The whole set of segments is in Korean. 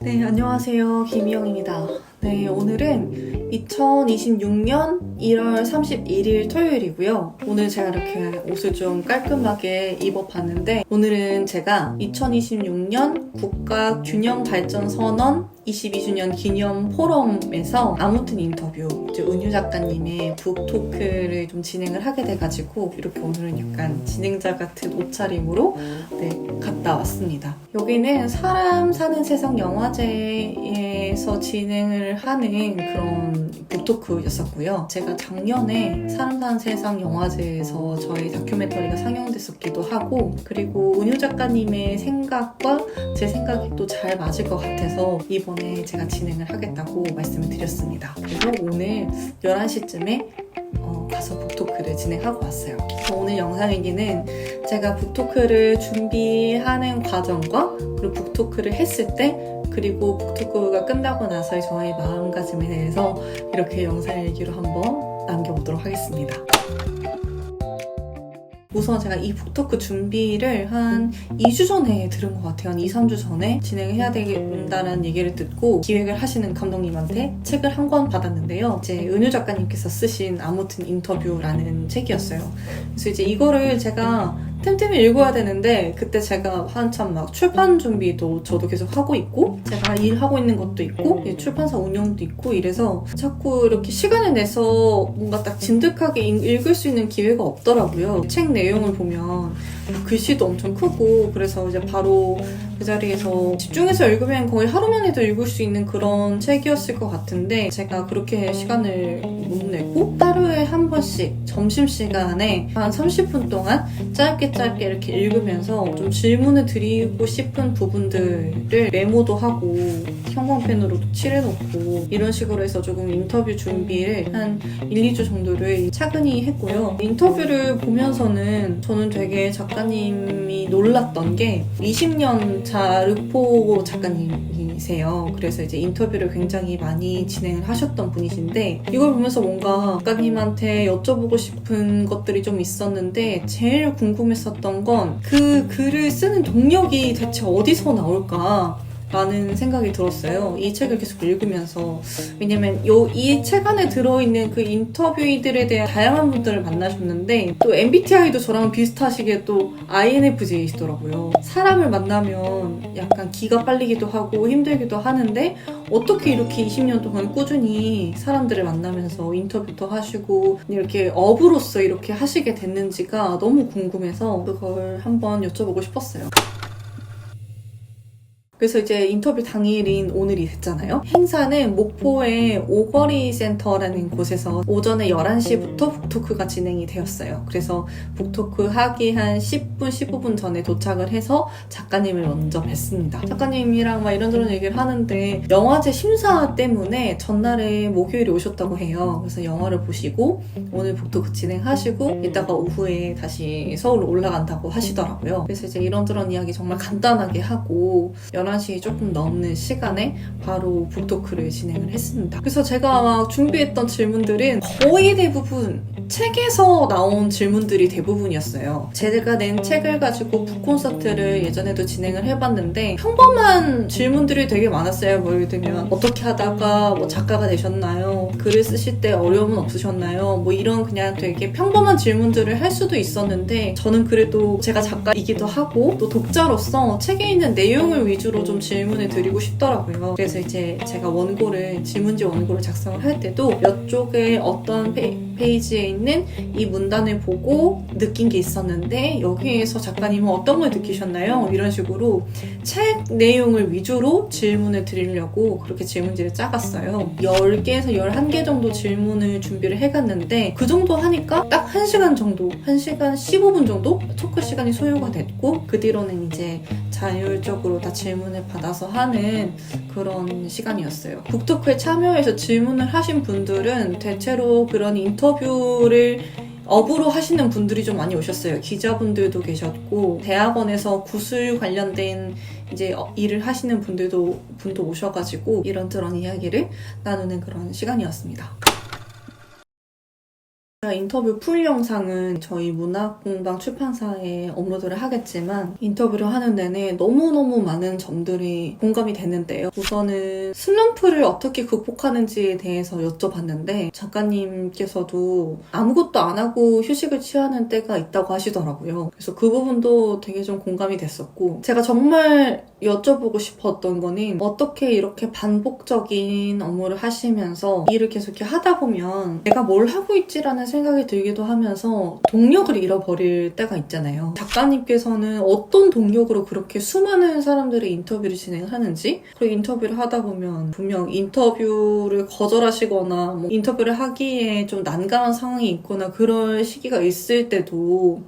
네, 안녕하세요. 김희영입니다. 네, 오늘은 2026년 1월 31일 토요일이고요. 오늘 제가 이렇게 옷을 좀 깔끔하게 입어봤는데, 오늘은 제가 2026년 국가균형발전선언 22주년 기념 포럼에서 아무튼 인터뷰, 은유 작가님의 북토크를 좀 진행을 하게 돼가지고 이렇게 오늘은 약간 진행자 같은 옷차림으로 갔다 왔습니다. 여기는 사람 사는 세상 영화제에서 진행을 하는 그런 북토크였었고요. 제가 작년에 사람 사는 세상 영화제에서 저희 다큐멘터리가 상영됐었기도 하고, 그리고 은유 작가님의 생각과 제 생각이 또 잘 맞을 것 같아서 이번에 제가 진행을 하겠다고 말씀을 드렸습니다. 그래서 오늘 11시쯤에 가서 북토크를 진행하고 왔어요. 오늘 영상 얘기는 제가 북토크를 준비하는 과정과 그리고 북토크를 했을 때, 그리고 북토크가 끝나고 나서의 저의 마음가짐에 대해서 이렇게 영상 얘기로 한번 남겨보도록 하겠습니다. 우선 제가 이 북토크 준비를 한 2주 전에 들은 것 같아요. 한 2, 3주 전에 진행해야 된다는 얘기를 듣고 기획을 하시는 감독님한테 책을 한 권 받았는데요. 이제 은유 작가님께서 쓰신 아무튼 인터뷰라는 책이었어요. 그래서 이제 이거를 제가 틈틈이 읽어야 되는데, 그때 제가 한참 막 출판 준비도 저도 계속 하고 있고, 제가 일하고 있는 것도 있고, 출판사 운영도 있고 이래서 자꾸 이렇게 시간을 내서 뭔가 딱 진득하게 읽을 수 있는 기회가 없더라고요. 책 내용을 보면 글씨도 엄청 크고, 그래서 이제 바로 그 자리에서 집중해서 읽으면 거의 하루 만에도 읽을 수 있는 그런 책이었을 것 같은데, 제가 그렇게 시간을 못 내고 하루에 한 번씩 점심시간에 한 30분 동안 짧게 이렇게 읽으면서 좀 질문을 드리고 싶은 부분들을 메모도 하고 형광펜으로도 칠해놓고 이런 식으로 해서 조금 인터뷰 준비를 한 1, 2주 정도를 차근히 했고요. 인터뷰를 보면서는 저는 되게 작가님이 놀랐던 게 20년 차 르포 작가님이세요. 그래서 이제 인터뷰를 굉장히 많이 진행을 하셨던 분이신데, 이걸 보면서 뭔가 작가님한테 여쭤보고 싶은 것들이 좀 있었는데, 제일 궁금했었던 건 그 글을 쓰는 동력이 대체 어디서 나올까 라는 생각이 들었어요. 이 책을 계속 읽으면서. 왜냐면 이 책 안에 들어있는 그 인터뷰이들에 대한 다양한 분들을 만나셨는데, 또 MBTI도 저랑 비슷하시게 또 INFJ이시더라고요. 사람을 만나면 약간 기가 빨리기도 하고 힘들기도 하는데, 어떻게 이렇게 20년 동안 꾸준히 사람들을 만나면서 인터뷰도 하시고 이렇게 업으로서 이렇게 하시게 됐는지가 너무 궁금해서 그걸 한번 여쭤보고 싶었어요. 그래서 이제 인터뷰 당일인 오늘이 됐잖아요. 행사는 목포의 오거리 센터라는 곳에서 오전에 11시부터 북토크가 진행이 되었어요. 그래서 북토크 하기 한 10분, 15분 전에 도착을 해서 작가님을 먼저 뵀습니다. 작가님이랑 막 이런저런 얘기를 하는데, 영화제 심사 때문에 전날에 목요일에 오셨다고 해요. 그래서 영화를 보시고 오늘 북토크 진행하시고 이따가 오후에 다시 서울로 올라간다고 하시더라고요. 그래서 이제 이런저런 이야기 정말 간단하게 하고 11시 조금 넘는 시간에 바로 북토크를 진행을 했습니다. 그래서 제가 막 준비했던 질문들은 거의 대부분 책에서 나온 질문들이 대부분이었어요. 제가 낸 책을 가지고 북콘서트를 예전에도 진행을 해봤는데 평범한 질문들이 되게 많았어요. 뭐 예를 들면 어떻게 하다가 뭐 작가가 되셨나요? 글을 쓰실 때 어려움은 없으셨나요? 뭐 이런 그냥 되게 평범한 질문들을 할 수도 있었는데, 저는 그래도 제가 작가이기도 하고 또 독자로서 책에 있는 내용을 위주로 좀 질문을 드리고 싶더라고요. 그래서 이제 제가 질문지 원고를 작성을 할 때도 몇 쪽에 어떤 페이지에 있는 이 문단을 보고 느낀 게 있었는데, 여기에서 작가님은 어떤 걸 느끼셨나요? 이런 식으로 책 내용을 위주로 질문을 드리려고 그렇게 질문지를 짜갔어요. 10개에서 11개 정도 질문을 준비를 해갔는데, 그 정도 하니까 딱 1시간 정도, 1시간 15분 정도 토크 시간이 소요가 됐고, 그 뒤로는 이제 자율적으로 다 질문을 받아서 하는 그런 시간이었어요. 북토크에 참여해서 질문을 하신 분들은 대체로 그런 인터뷰를 업으로 하시는 분들이 좀 많이 오셨어요. 기자분들도 계셨고, 대학원에서 구술 관련된 이제 일을 하시는 분도 오셔가지고 이런저런 이야기를 나누는 그런 시간이었습니다. 제가 인터뷰 풀 영상은 저희 문학공방 출판사에 업로드를 하겠지만 인터뷰를 하는 내내 너무너무 많은 점들이 공감이 됐는데요. 우선은 슬럼프를 어떻게 극복하는지에 대해서 여쭤봤는데 작가님께서도 아무것도 안 하고 휴식을 취하는 때가 있다고 하시더라고요. 그래서 그 부분도 되게 좀 공감이 됐었고 제가 정말 여쭤보고 싶었던 거는 어떻게 이렇게 반복적인 업무를 하시면서 일을 계속 이렇게 하다 보면 내가 뭘 하고 있지라는 생각이 들기도 하면서 동력을 잃어버릴 때가 있잖아요. 작가님께서는 어떤 동력으로 그렇게 수많은 사람들의 인터뷰를 진행하는지 그리고 인터뷰를 하다 보면 분명 인터뷰를 거절하시거나 뭐 인터뷰를 하기에 좀 난감한 상황이 있거나 그럴 시기가 있을 때도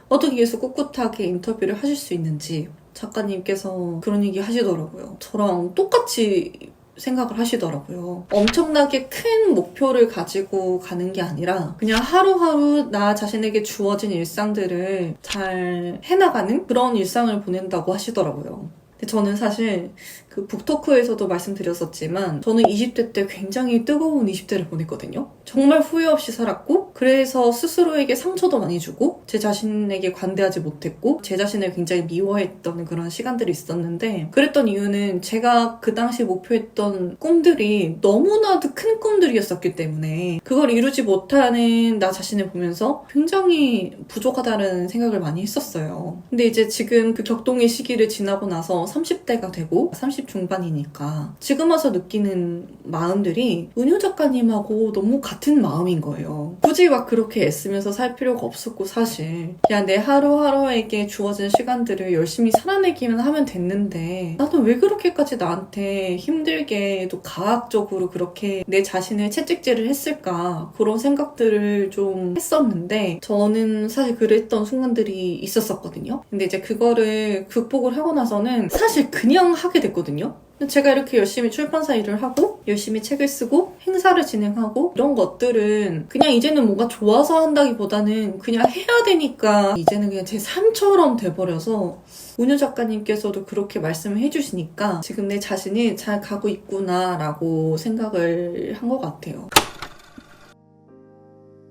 어떻게 계속 꿋꿋하게 인터뷰를 하실 수 있는지 작가님께서 그런 얘기 하시더라고요. 저랑 똑같이 생각을 하시더라고요. 엄청나게 큰 목표를 가지고 가는 게 아니라 그냥 하루하루 나 자신에게 주어진 일상들을 잘 해나가는 그런 일상을 보낸다고 하시더라고요. 근데 저는 사실 그 북토크에서도 말씀드렸었지만 저는 20대 때 굉장히 뜨거운 20대를 보냈거든요. 정말 후회 없이 살았고 그래서 스스로에게 상처도 많이 주고 제 자신에게 관대하지 못했고 제 자신을 굉장히 미워했던 그런 시간들이 있었는데 그랬던 이유는 제가 그 당시 목표했던 꿈들이 너무나도 큰 꿈들이었었기 때문에 그걸 이루지 못하는 나 자신을 보면서 굉장히 부족하다는 생각을 많이 했었어요. 근데 이제 지금 그 격동의 시기를 지나고 나서 30대가 되고 30 중반이니까 지금 와서 느끼는 마음들이 은효 작가님하고 너무 같은 마음인 거예요. 굳이 막 그렇게 애쓰면서 살 필요가 없었고 사실 그냥 내 하루하루에게 주어진 시간들을 열심히 살아내기만 하면 됐는데 나는 왜 그렇게까지 나한테 힘들게 또 과학적으로 그렇게 내 자신을 채찍질을 했을까 그런 생각들을 좀 했었는데 저는 사실 그랬던 순간들이 있었었거든요. 근데 이제 그거를 극복을 하고 나서는 사실 그냥 하게 됐거든요. 제가 이렇게 열심히 출판사 일을 하고 열심히 책을 쓰고 행사를 진행하고 이런 것들은 그냥 이제는 뭔가 좋아서 한다기보다는 그냥 해야 되니까 이제는 그냥 제 삶처럼 돼버려서 은효 작가님께서도 그렇게 말씀을 해주시니까 지금 내 자신이 잘 가고 있구나 라고 생각을 한 것 같아요.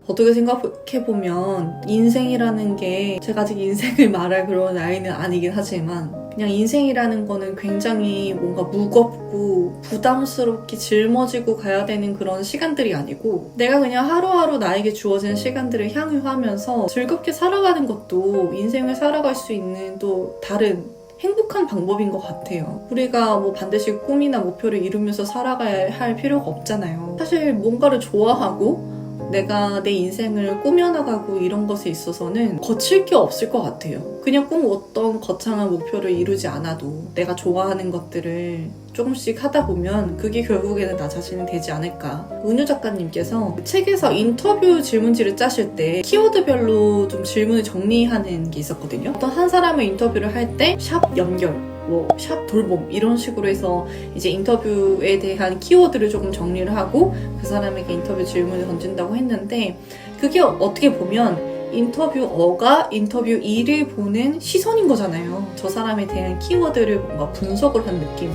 어떻게 생각해보면 인생이라는 게 제가 아직 인생을 말할 그런 나이는 아니긴 하지만 그냥 인생이라는 거는 굉장히 뭔가 무겁고 부담스럽게 짊어지고 가야 되는 그런 시간들이 아니고 내가 그냥 하루하루 나에게 주어진 시간들을 향유하면서 즐겁게 살아가는 것도 인생을 살아갈 수 있는 또 다른 행복한 방법인 것 같아요. 우리가 뭐 반드시 꿈이나 목표를 이루면서 살아가야 할 필요가 없잖아요. 사실 뭔가를 좋아하고 내가 내 인생을 꾸며나가고 이런 것에 있어서는 거칠 게 없을 것 같아요. 그냥 꼭 어떤 거창한 목표를 이루지 않아도 내가 좋아하는 것들을 조금씩 하다 보면 그게 결국에는 나 자신이 되지 않을까. 은효 작가님께서 책에서 인터뷰 질문지를 짜실 때 키워드별로 좀 질문을 정리하는 게 있었거든요. 어떤 한 사람을 인터뷰를 할 때 샵 연결 샵 돌봄 이런 식으로 해서 이제 인터뷰에 대한 키워드를 조금 정리를 하고 그 사람에게 인터뷰 질문을 던진다고 했는데 그게 어떻게 보면 인터뷰어가 인터뷰이를 보는 시선인 거잖아요. 저 사람에 대한 키워드를 뭔가 분석을 한 느낌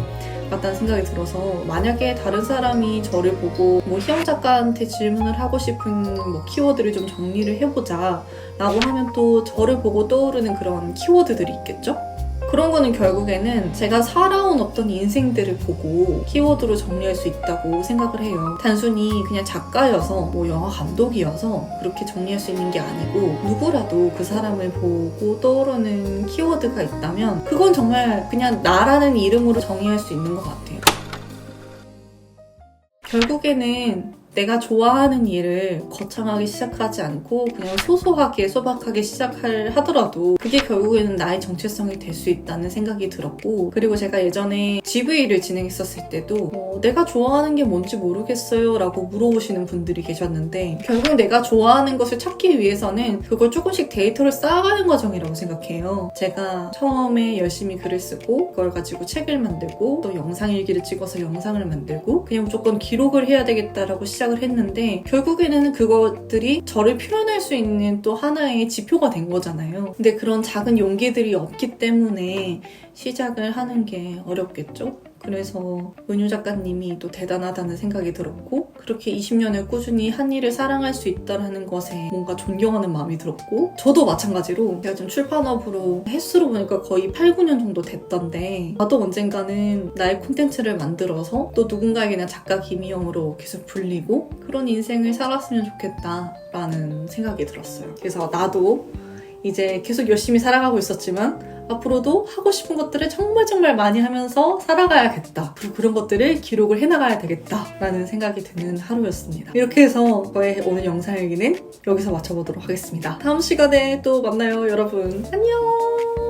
같다는 생각이 들어서 만약에 다른 사람이 저를 보고 뭐 희영 작가한테 질문을 하고 싶은 뭐 키워드를 좀 정리를 해보자 라고 하면 또 저를 보고 떠오르는 그런 키워드들이 있겠죠? 그런 거는 결국에는 제가 살아온 어떤 인생들을 보고 키워드로 정리할 수 있다고 생각을 해요. 단순히 그냥 작가여서 뭐 영화 감독이어서 그렇게 정리할 수 있는 게 아니고 누구라도 그 사람을 보고 떠오르는 키워드가 있다면 그건 정말 그냥 나라는 이름으로 정의할 수 있는 것 같아요. 결국에는 내가 좋아하는 일을 거창하게 시작하지 않고 그냥 소소하게 소박하게 하더라도 그게 결국에는 나의 정체성이 될 수 있다는 생각이 들었고 그리고 제가 예전에 GV를 진행했었을 때도 내가 좋아하는 게 뭔지 모르겠어요 라고 물어보시는 분들이 계셨는데 결국 내가 좋아하는 것을 찾기 위해서는 그걸 조금씩 데이터를 쌓아가는 과정이라고 생각해요. 제가 처음에 열심히 글을 쓰고 그걸 가지고 책을 만들고 또 영상 일기를 찍어서 영상을 만들고 그냥 무조건 기록을 해야 되겠다라고 시작을 했는데 결국에는 그것들이 저를 표현할 수 있는 또 하나의 지표가 된 거잖아요. 근데 그런 작은 용기들이 없기 때문에 시작을 하는 게 어렵겠죠? 그래서 은유 작가님이 또 대단하다는 생각이 들었고 그렇게 20년을 꾸준히 한 일을 사랑할 수 있다는 것에 뭔가 존경하는 마음이 들었고 저도 마찬가지로 제가 지금 출판업으로 횟수로 보니까 거의 8, 9년 정도 됐던데 나도 언젠가는 나의 콘텐츠를 만들어서 또 누군가에게 는 작가 김희영으로 계속 불리고 그런 인생을 살았으면 좋겠다라는 생각이 들었어요. 그래서 나도 이제 계속 열심히 살아가고 있었지만 앞으로도 하고 싶은 것들을 정말 많이 하면서 살아가야겠다. 그리고 그런 것들을 기록을 해나가야 되겠다라는 생각이 드는 하루였습니다. 이렇게 해서 저의 오늘 영상 일기는 여기서 마쳐보도록 하겠습니다. 다음 시간에 또 만나요, 여러분. 안녕!